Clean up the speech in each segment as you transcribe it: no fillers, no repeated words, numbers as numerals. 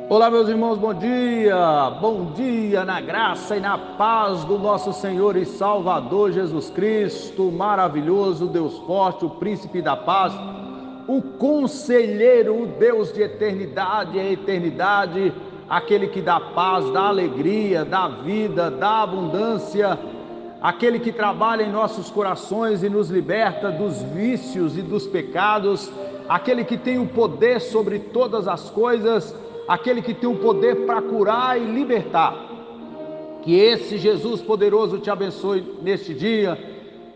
Olá, meus irmãos, bom dia! Bom dia na graça e na paz do nosso Senhor e Salvador Jesus Cristo, maravilhoso, Deus forte, o príncipe da paz, o conselheiro, o Deus de eternidade e eternidade, aquele que dá paz, dá alegria, dá vida, dá abundância, aquele que trabalha em nossos corações e nos liberta dos vícios e dos pecados, aquele que tem o poder sobre todas as coisas, aquele que tem o poder para curar e libertar. Que esse Jesus poderoso te abençoe neste dia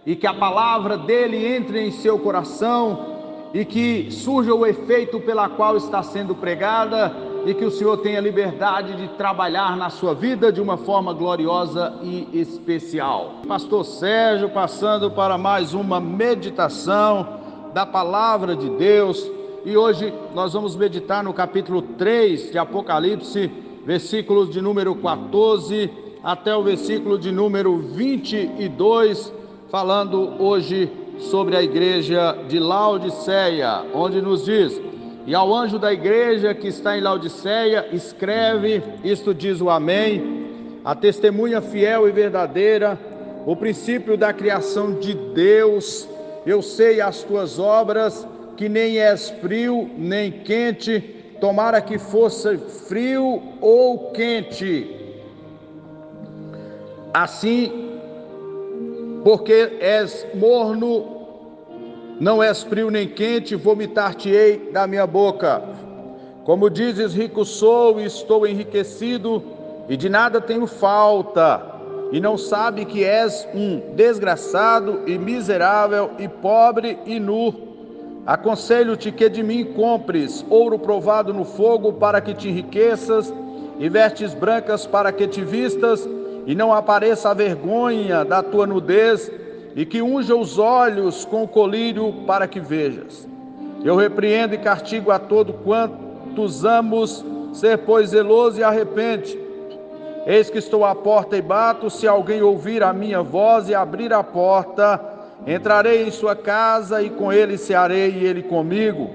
e que a palavra dele entre em seu coração e que surja o efeito pela qual está sendo pregada e que o Senhor tenha liberdade de trabalhar na sua vida de uma forma gloriosa e especial. Pastor Sérgio passando para mais uma meditação da palavra de Deus. E hoje nós vamos meditar no capítulo 3 de Apocalipse, versículos de número 14 até o versículo de número 22, falando hoje sobre a igreja de Laodiceia, onde nos diz: e ao anjo da igreja que está em Laodiceia, escreve, isto diz o Amém, a testemunha fiel e verdadeira, o princípio da criação de Deus. Eu sei as tuas obras, que nem és frio nem quente, tomara que fosse frio ou quente. Assim, porque és morno, não és frio nem quente, vomitar-te-ei da minha boca. Como dizes, rico sou e estou enriquecido, e de nada tenho falta, e não sabe que és um desgraçado e miserável e pobre e nu. Aconselho-te que de mim compres ouro provado no fogo para que te enriqueças, e vestes brancas para que te vistas, e não apareça a vergonha da tua nudez, e que unja os olhos com colírio para que vejas. Eu repreendo e castigo a todo quantos amos, ser pois zeloso e arrepende. Eis que estou à porta e bato, se alguém ouvir a minha voz e abrir a porta, entrarei em sua casa e com ele cearei e ele comigo.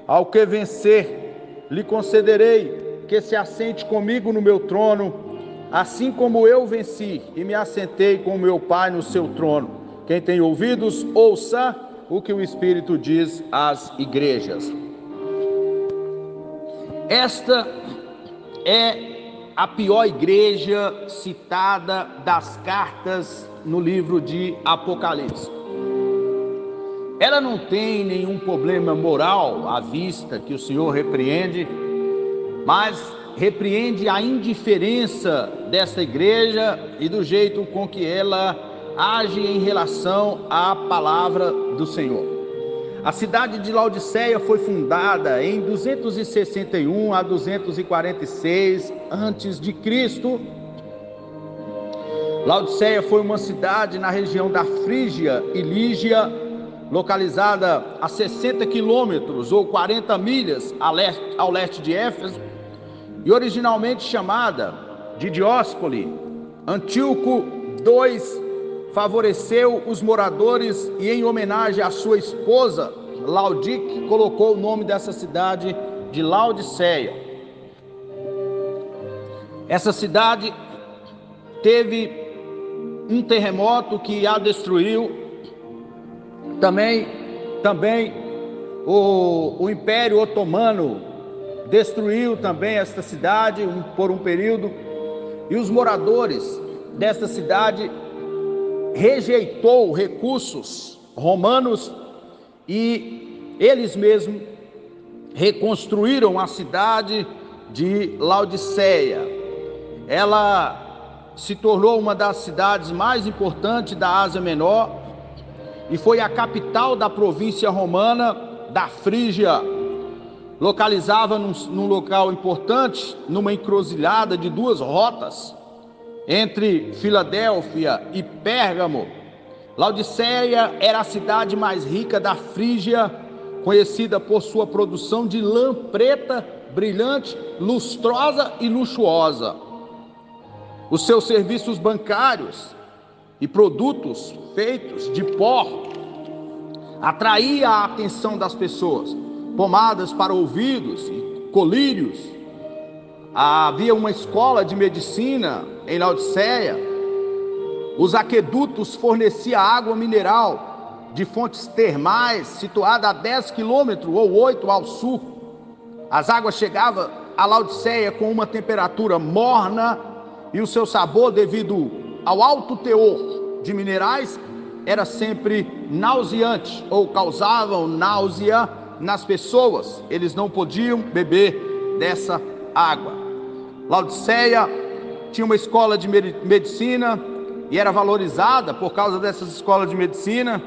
Ao que vencer, lhe concederei que se assente comigo no meu trono, assim como eu venci e me assentei com meu Pai no seu trono. Quem tem ouvidos, ouça o que o Espírito diz às igrejas. Esta é a pior igreja citada das cartas no livro de Apocalipse. Ela não tem nenhum problema moral à vista que o Senhor repreende, mas repreende a indiferença desta igreja e do jeito com que ela age em relação à palavra do Senhor. A cidade de Laodiceia foi fundada em 261 a 246 a.C. Laodiceia foi uma cidade na região da Frígia e Lígia, localizada a 60 quilômetros ou 40 milhas ao leste de Éfeso, e originalmente chamada de Dióscole. Antíoco II favoreceu os moradores e, em homenagem à sua esposa Laodique, colocou o nome dessa cidade de Laodiceia. Essa cidade teve um terremoto que a destruiu. Também o Império Otomano destruiu também esta cidade por um período, e os moradores desta cidade rejeitou recursos romanos e eles mesmos reconstruíram a cidade de Laodiceia. Ela se tornou uma das cidades mais importantes da Ásia Menor e foi a capital da província romana da Frígia. Localizava num local importante, numa encruzilhada de duas rotas, entre Filadélfia e Pérgamo. Laodiceia era a cidade mais rica da Frígia, conhecida por sua produção de lã preta, brilhante, lustrosa e luxuosa. Os seus serviços bancários e produtos feitos de pó atraía a atenção das pessoas. Pomadas para ouvidos e colírios Havia uma escola de medicina em Laodiceia. Os aquedutos forneciam água mineral de fontes termais, situada a 10 quilômetros ou 8 ao sul. As águas chegavam a Laodiceia com uma temperatura morna e o seu sabor, devido ao alto teor de minerais, era sempre nauseante ou causavam náusea nas pessoas. Eles não podiam beber dessa água. Laodiceia tinha uma escola de medicina e era valorizada por causa dessas escolas de medicina.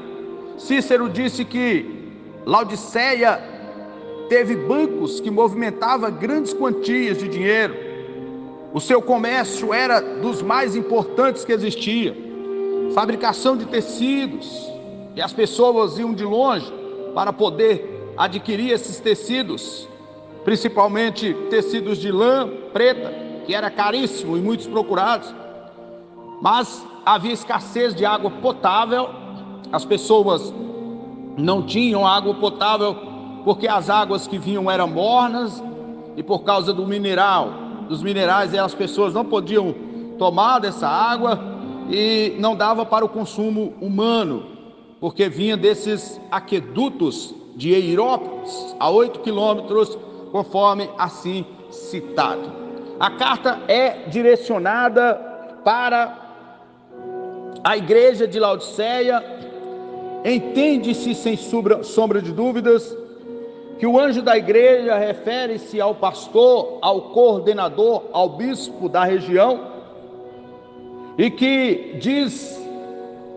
Cícero disse que Laodiceia teve bancos que movimentavam grandes quantias de dinheiro. O seu comércio era dos mais importantes que existia. Fabricação de tecidos, e as pessoas iam de longe para poder adquirir esses tecidos, principalmente tecidos de lã preta, que era caríssimo e muitos procurados. Mas havia escassez de água potável. As pessoas não tinham água potável porque as águas que vinham eram mornas, e por causa dos minerais, as pessoas não podiam tomar dessa água e não dava para o consumo humano, porque vinha desses aquedutos de Hierópolis, a 8 quilômetros, conforme assim citado. A carta é direcionada para a igreja de Laodiceia. Entende-se sem sombra de dúvidas que o anjo da igreja refere-se ao pastor, ao coordenador, ao bispo da região, e que diz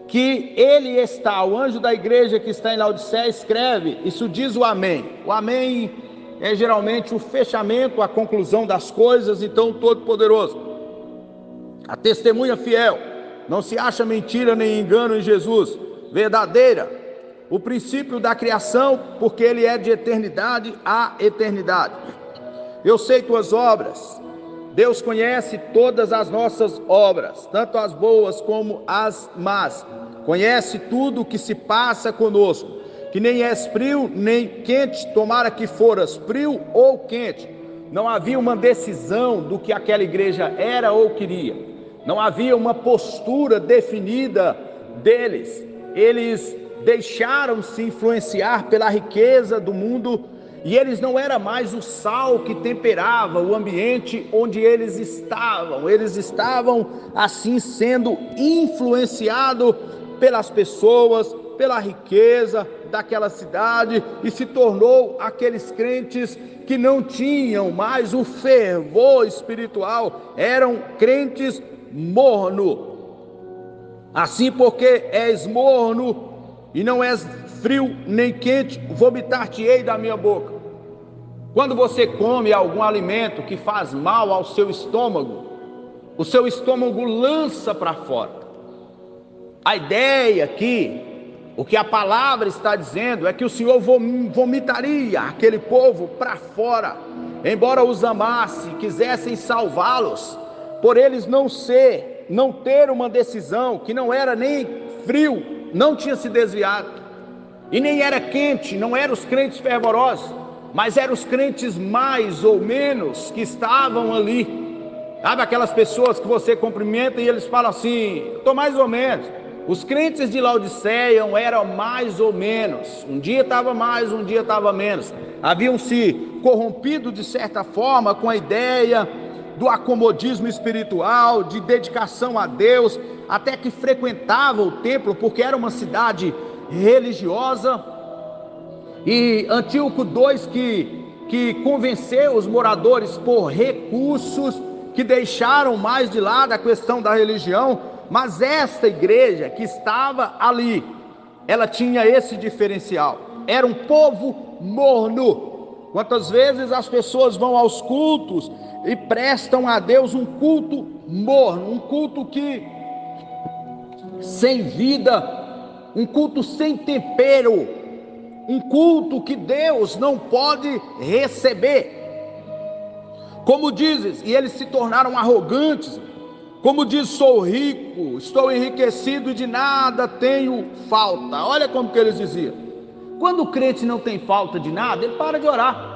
que ele está, o anjo da igreja que está em Laodiceia escreve, isso diz o amém. O amém é geralmente o fechamento, a conclusão das coisas. Então, Todo-Poderoso, a testemunha fiel, não se acha mentira nem engano em Jesus, verdadeira, o princípio da criação, porque ele é de eternidade a eternidade. Eu sei tuas obras. Deus conhece todas as nossas obras, tanto as boas como as más. Conhece tudo o que se passa conosco, que nem és frio nem quente, tomara que foras frio ou quente. Não havia uma decisão do que aquela igreja era ou queria. Não havia uma postura definida deles. Eles deixaram-se influenciar pela riqueza do mundo, e eles não eram mais o sal que temperava o ambiente onde eles estavam assim sendo influenciados pelas pessoas, pela riqueza daquela cidade, e se tornou aqueles crentes que não tinham mais o fervor espiritual, eram crentes morno. Assim, porque és morno e não és frio nem quente, vomitar-te-ei da minha boca. Quando você come algum alimento que faz mal ao seu estômago, o seu estômago lança para fora. A ideia aqui, o que a palavra está dizendo, é que o Senhor vomitaria aquele povo para fora, embora os amasse, quisessem salvá-los, por eles não ter uma decisão, que não era nem frio, não tinha se desviado, e nem era quente, não eram os crentes fervorosos, mas eram os crentes mais ou menos que estavam ali. Sabe aquelas pessoas que você cumprimenta e eles falam assim, estou mais ou menos. Os crentes de Laodiceia eram mais ou menos, um dia estava mais, um dia estava menos. Haviam se corrompido de certa forma com a ideia do acomodismo espiritual, de dedicação a Deus, até que frequentavam o templo, porque era uma cidade religiosa. E Antíoco II que convenceu os moradores por recursos, que deixaram mais de lado a questão da religião. Mas esta igreja que estava ali, ela tinha esse diferencial, era um povo morno. Quantas vezes as pessoas vão aos cultos e prestam a Deus um culto morno, um culto que sem vida, um culto sem tempero, um culto que Deus não pode receber. Como dizes, e eles se tornaram arrogantes. Como diz, sou rico, estou enriquecido e de nada tenho falta. Olha como que eles diziam. Quando o crente não tem falta de nada, ele para de orar.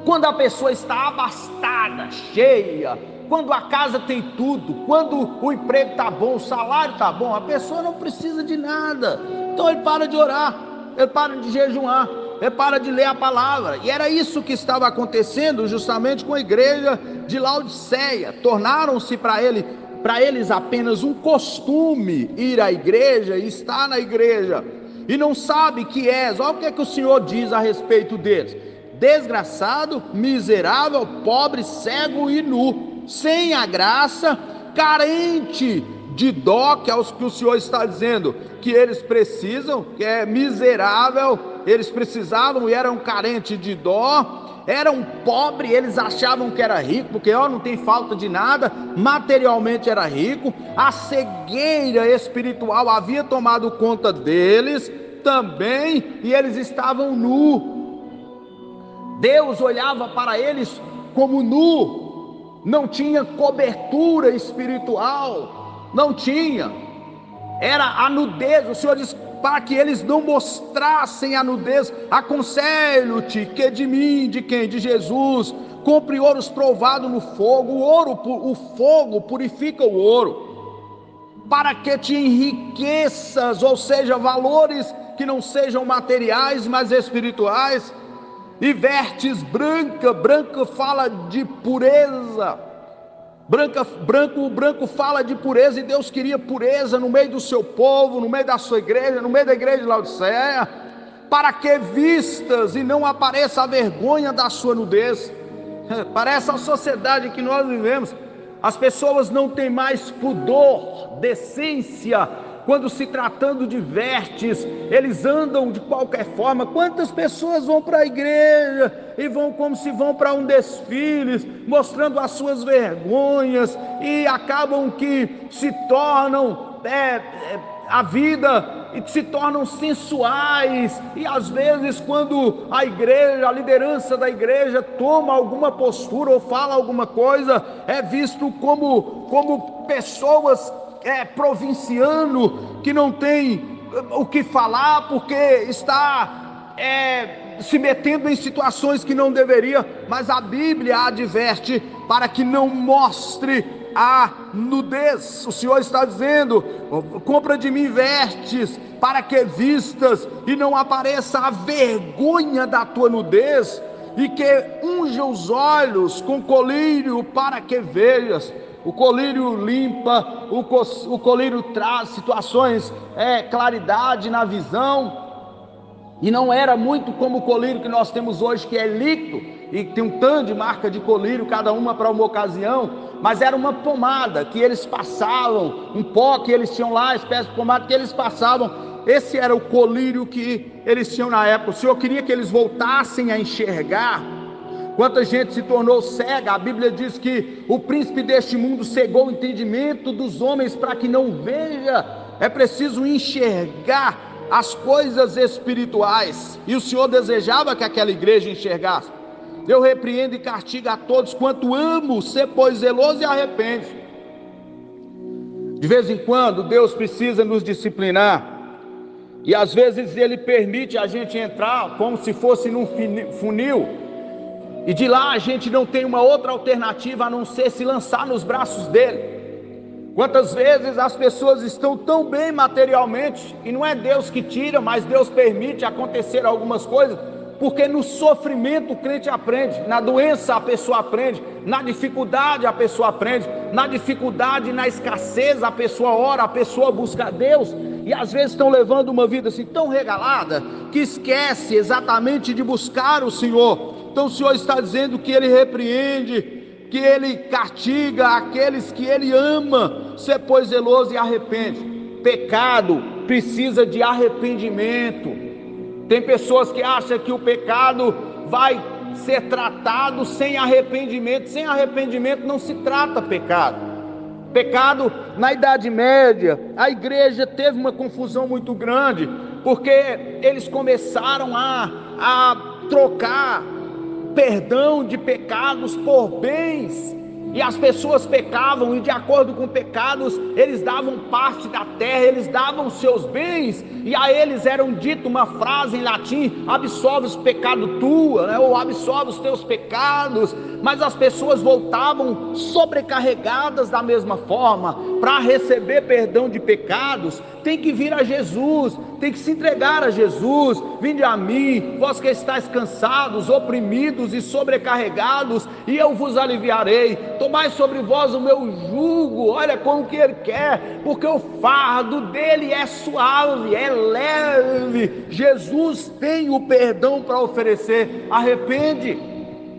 quando a pessoa está abastada, cheia, quando a casa tem tudo, quando o emprego está bom, o salário está bom, a pessoa não precisa de nada. Então ele para de orar, ele para de jejuar, ele para de ler a palavra. E era isso que estava acontecendo justamente com a igreja de Laodiceia. Tornaram-se para eles apenas um costume ir à igreja e estar na igreja, e não sabe que és. Olha o que é que o Senhor diz a respeito deles: desgraçado, miserável, pobre, cego e nu, sem a graça, carente de dó, que é o que o Senhor está dizendo que eles precisam, que é miserável, eles precisavam e eram carentes de dó, eram pobres, eles achavam que era rico, porque não tem falta de nada, materialmente era rico, a cegueira espiritual havia tomado conta deles também, e eles estavam nus. Deus olhava para eles como nu, não tinha cobertura espiritual, não tinha, era a nudez. O Senhor diz para que eles não mostrassem a nudez: aconselho-te que de mim, de quem? De Jesus, compre ouros provados no fogo. O fogo purifica o ouro, para que te enriqueças, ou seja, valores que não sejam materiais, mas espirituais. E vestes branca, branca fala de pureza, branco fala de pureza, e Deus queria pureza no meio do seu povo, no meio da sua igreja, no meio da igreja de Laodiceia, para que vistas e não apareça a vergonha da sua nudez. Para essa sociedade que nós vivemos, as pessoas não têm mais pudor, decência, quando se tratando de vestes, eles andam de qualquer forma. Quantas pessoas vão para a igreja e vão como se vão para um desfile, mostrando as suas vergonhas, e acabam que se tornam a vida, e se tornam sensuais. E às vezes, quando a igreja, a liderança da igreja toma alguma postura ou fala alguma coisa, é visto como pessoas provinciano, que não tem o que falar, porque está se metendo em situações que não deveria. Mas a Bíblia adverte para que não mostre a nudez. O Senhor está dizendo: compra de mim vestes, para que vistas e não apareça a vergonha da tua nudez, e que unja os olhos com colírio, para que vejas. O colírio limpa, o colírio traz situações, claridade na visão, e não era muito como o colírio que nós temos hoje, que é líquido, e tem um tanto de marca de colírio, cada uma para uma ocasião, mas era uma pomada que eles passavam, um pó que eles tinham lá, espécie de pomada que eles passavam. Esse era o colírio que eles tinham na época. O Senhor queria que eles voltassem a enxergar. Quanta gente se tornou cega. A Bíblia diz que o príncipe deste mundo cegou o entendimento dos homens para que não veja. É preciso enxergar as coisas espirituais, e o Senhor desejava que aquela igreja enxergasse. Eu repreendo e castigo a todos quanto amo, ser pois zeloso e arrepende. De vez em quando Deus precisa nos disciplinar, e às vezes Ele permite a gente entrar como se fosse num funil, e de lá a gente não tem uma outra alternativa a não ser se lançar nos braços dele. Quantas vezes as pessoas estão tão bem materialmente, e não é Deus que tira, mas Deus permite acontecer algumas coisas, porque no sofrimento o crente aprende, na doença a pessoa aprende, na dificuldade a pessoa aprende, na dificuldade, na escassez a pessoa ora, a pessoa busca a Deus. E às vezes estão levando uma vida assim tão regalada, que esquece exatamente de buscar o Senhor. Então o Senhor está dizendo que Ele repreende, que Ele castiga aqueles que Ele ama. Ser pois zeloso e arrepende. Pecado precisa de arrependimento. Tem pessoas que acham que o pecado vai ser tratado sem arrependimento. Sem arrependimento não se trata pecado. Pecado, na Idade Média, a igreja teve uma confusão muito grande, porque eles começaram a trocar perdão de pecados por bens, e as pessoas pecavam, e de acordo com pecados, eles davam parte da terra, eles davam seus bens, e a eles eram dito uma frase em latim: absolve os pecados tua, né? Ou absolve os teus pecados. Mas as pessoas voltavam sobrecarregadas da mesma forma. Para receber perdão de pecados, tem que vir a Jesus, tem que se entregar a Jesus. Vinde a mim, vós que estáis cansados, oprimidos e sobrecarregados, e eu vos aliviarei. Tomai sobre vós o meu jugo. Olha como que ele quer, porque o fardo dele é suave, é leve. Jesus tem o perdão para oferecer. Arrepende.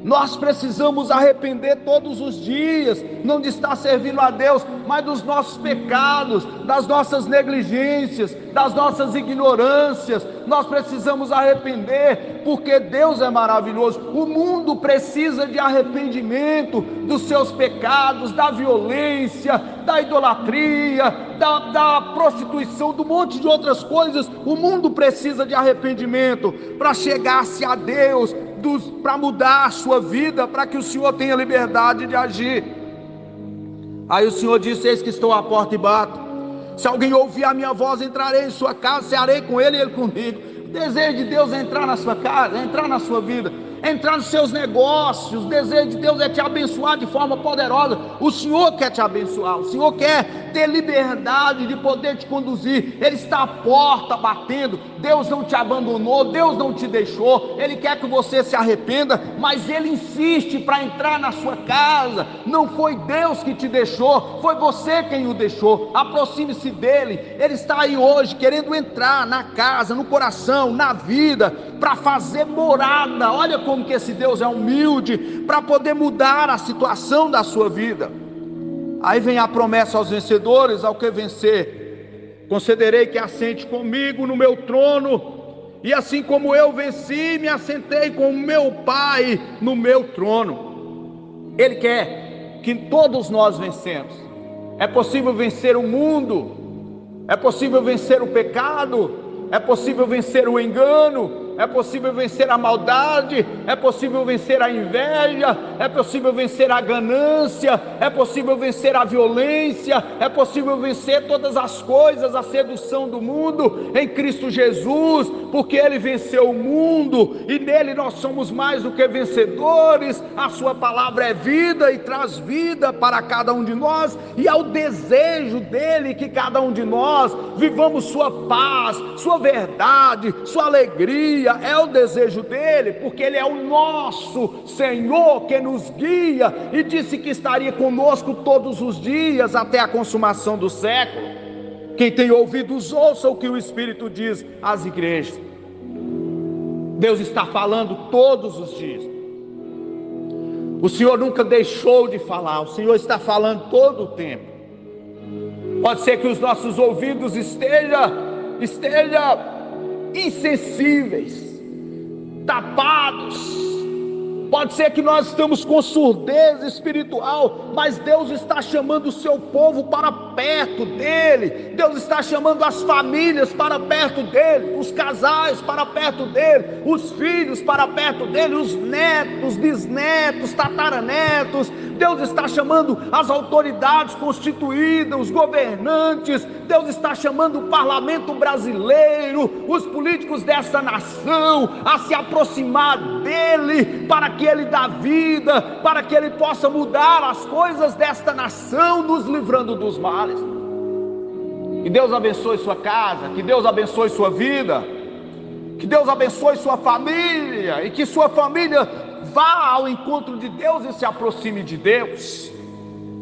Nós precisamos arrepender todos os dias, não de estar servindo a Deus, mas dos nossos pecados, das nossas negligências, das nossas ignorâncias. Nós precisamos arrepender, porque Deus é maravilhoso. O mundo precisa de arrependimento dos seus pecados, da violência, da idolatria, da prostituição, do monte de outras coisas. O mundo precisa de arrependimento para chegar-se a Deus, para mudar a sua vida, para que o Senhor tenha liberdade de agir. Aí o Senhor disse: eis que estou à porta e bato. Se alguém ouvir a minha voz, entrarei em sua casa, cearei com ele e ele comigo. O desejo de Deus é entrar na sua casa, é entrar na sua vida, é entrar nos seus negócios. O desejo de Deus é te abençoar de forma poderosa. O Senhor quer te abençoar, o Senhor quer ter liberdade de poder te conduzir. Ele está à porta batendo. Deus não te abandonou, Deus não te deixou. Ele quer que você se arrependa, mas Ele insiste para entrar na sua casa. Não foi Deus que te deixou, foi você quem o deixou. Aproxime-se dEle. Ele está aí hoje querendo entrar na casa, no coração, na vida, para fazer morada. Olha como que esse Deus é humilde, para poder mudar a situação da sua vida. Aí vem a promessa aos vencedores: ao que vencer, concederei que assente comigo no meu trono, e assim como eu venci, me assentei com o meu Pai no meu trono. Ele quer que todos nós vencemos. É possível vencer o mundo, é possível vencer o pecado, é possível vencer o engano, é possível vencer a maldade, é possível vencer a inveja, é possível vencer a ganância, é possível vencer a violência, é possível vencer todas as coisas, a sedução do mundo em Cristo Jesus, porque Ele venceu o mundo e nele nós somos mais do que vencedores. A sua palavra é vida e traz vida para cada um de nós, e é o desejo dele que cada um de nós vivamos sua paz, sua verdade, sua alegria. É o desejo dele, porque ele é o nosso Senhor que nos guia, e disse que estaria conosco todos os dias até a consumação do século. Quem tem ouvidos, ouça o que o Espírito diz às igrejas. Deus está falando todos os dias. O Senhor nunca deixou de falar, o Senhor está falando todo o tempo. Pode ser que os nossos ouvidos estejam insensíveis, tapados. Pode ser que nós estamos com surdez espiritual, mas Deus está chamando o seu povo para perto dele. Deus está chamando as famílias para perto dele, os casais para perto dele, os filhos para perto dele, os netos, bisnetos, tataranetos. Deus está chamando as autoridades constituídas, os governantes. Deus está chamando o parlamento brasileiro, os políticos dessa nação a se aproximar dele, para que ele dê vida, para que ele possa mudar as coisas desta nação, nos livrando dos males. Que Deus abençoe sua casa, que Deus abençoe sua vida, que Deus abençoe sua família, e que sua família vá ao encontro de Deus e se aproxime de Deus.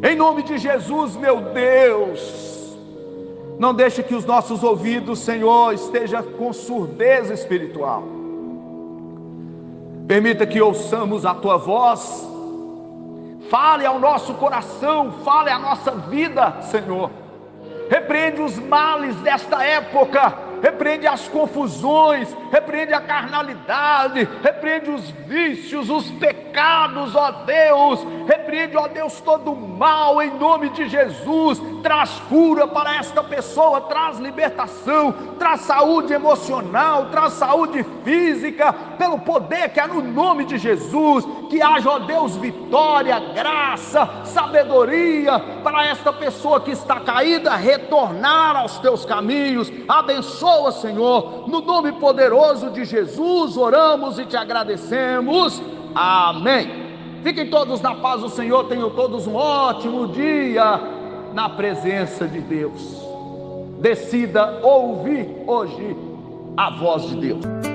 Em nome de Jesus, meu Deus, não deixe que os nossos ouvidos, Senhor, estejam com surdez espiritual. Permita que ouçamos a Tua voz. Fale ao nosso coração, fale à nossa vida, Senhor. Repreende os males desta época, repreende as confusões, repreende a carnalidade, repreende os vícios, os pecados, ó Deus. Repreende, ó Deus, todo o mal em nome de Jesus. Traz cura para esta pessoa, traz libertação, traz saúde emocional, traz saúde física. pelo poder que há no nome de Jesus. Que haja, ó Deus, vitória, graça, sabedoria para esta pessoa que está caída retornar aos teus caminhos. Abençoa, Senhor, no nome poderoso de Jesus oramos e te agradecemos. Amém. Fiquem todos na paz do Senhor, tenham todos um ótimo dia na presença de Deus. Decida ouvir hoje a voz de Deus.